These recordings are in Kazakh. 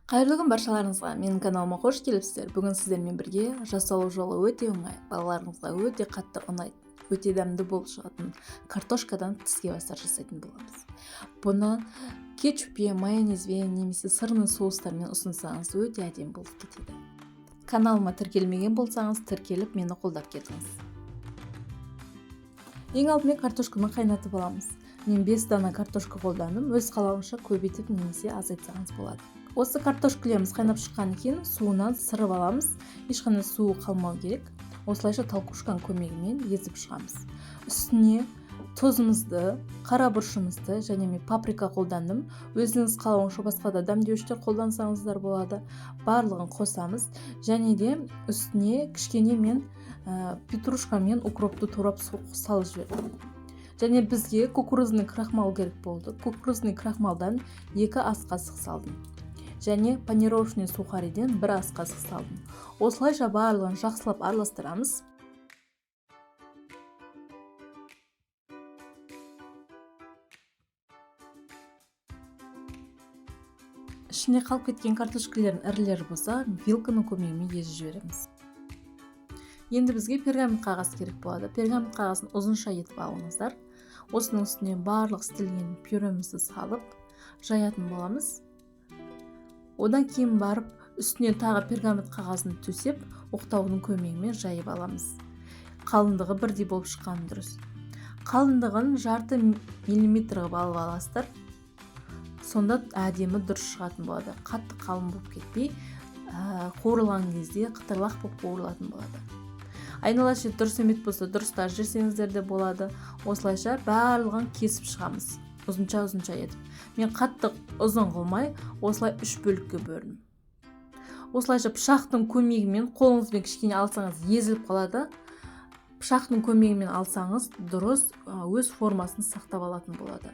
Қайырлы күн баршаларыңызға, менің каналыма қош келіпсіздер. Бүгін сіздермен бірге жасалу жолы өте оңай, балаларыңызға өте қатты ұнайтын, өте дәмді болып шығатын картошкадан тіске бастар жасайтын боламыз. Бұны кетчуппен, майонезбен немесе сырный соустармен ұсынсаңыз өте әдемі болып кетеді. Каналыма тіркелмеген болсаңыз, тіркеліп мені қолдап кетіңіз. Ең алдымен картошканы қайнатып аламыз. Мен 5 дана картошка қолдандым, өз қалауынша көбейтіп немесе азайтсаңыз болады. Осы картошкаларымыз қайнап шыққан кейін суынан сырып аламыз. Ешқандай суы қалмау керек. Осылайша толкушканың көмегімен езіп шығамыз. Үстіне тұзымызды, қара бұршымызды және мен паприка қолдандым. Өзіңіз қалауынша басқа да дәмдеуіштер қолдансаңыздар болады. Барлығын қосамыз және де үстіне кішкене мен петрушка мен укропты турап салып жібердім. Және бізге кукурузный крахмал керек болды. Кукурузный крахмалдан 2 ас қасық салдым. Және панировочный сухариден 1 ас қасық салдым. Осылайша барлығын жақсылап араластырамыз. Ішіне қалып кеткен картошкалардың ірілері болса, вилканың көмегімен езіп жібереміз. Енді бізге пергамент қағаз керек болады. Пергамент қағазын ұзынша етіп алыңыздар. Осының үстіне барлық істелген пюремізді салып жаятын боламыз. Одан кейін барып үстіне тағы пергамент қағазын төсеп, оқтаудың көмегімен жайып аламыз. Қалыңдығы бірдей болып шыққан дұрыс. Қалыңдығын 0,5 мм ғып алып аласыздар. Сонда әдемі дұрыс шығатын болады. Қатты қалың болып кетпей, қуырылған кезде қытырлақ болып қуырылатын болады. Айналасы дұрыс емес болса, дұрыстап жесеңіздер де болады. Осылайша барлығын кесіп шығамыз. Ұзынша етіп. Мен қатты ұзын қылмай, осылай 3 бөлікке бөлдім. Осылайша пышақтың көмегімен қолыңызбен кішкене алсаңыз езіліп қалады. Пышақтың көмегімен алсаңыз дұрыс өз формасын сақтап алатын болады.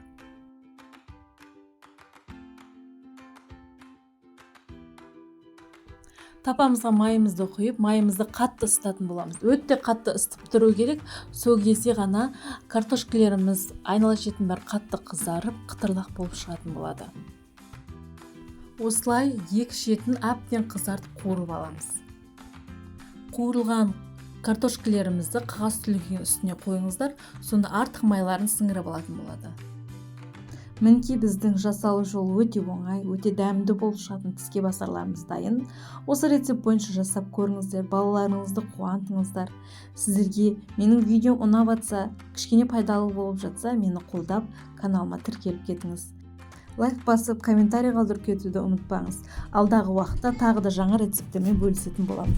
Тапамызға майымызды құйып, майымызды қатты ысытатын боламыз. Өте қатты ысытып тұру керек. Сол кезде ғана картошкаларымыз айнала шетін бәрі қатты қызарып, қытырлақ болып шығатын болады. Осылай екі шетін әбден қызартып қуырып аламыз. Қуырылған картошкаларымызды қағаз түлігінің үстіне қойыңыздар, сонда артық майларын сіңіріп алатын болады. Мінекей біздің жасалу жолы өте оңай, өте дәмді болып шығатын тіске басарларымыз дайын. Осы рецепт бойынша жасап көріңіздер, балаларыңызды қуантыңыздар. Сіздерге менің видеом ұнап жатса, кішкене пайдалы болып жатса, мені қолдап, каналыма тіркеліп кетіңіз. Лайк басып, комментарий қалдырып кетуді ұмытпаңыз. Алдағы уақытта тағы да жаңа рецепттермен бөлісетін боламын.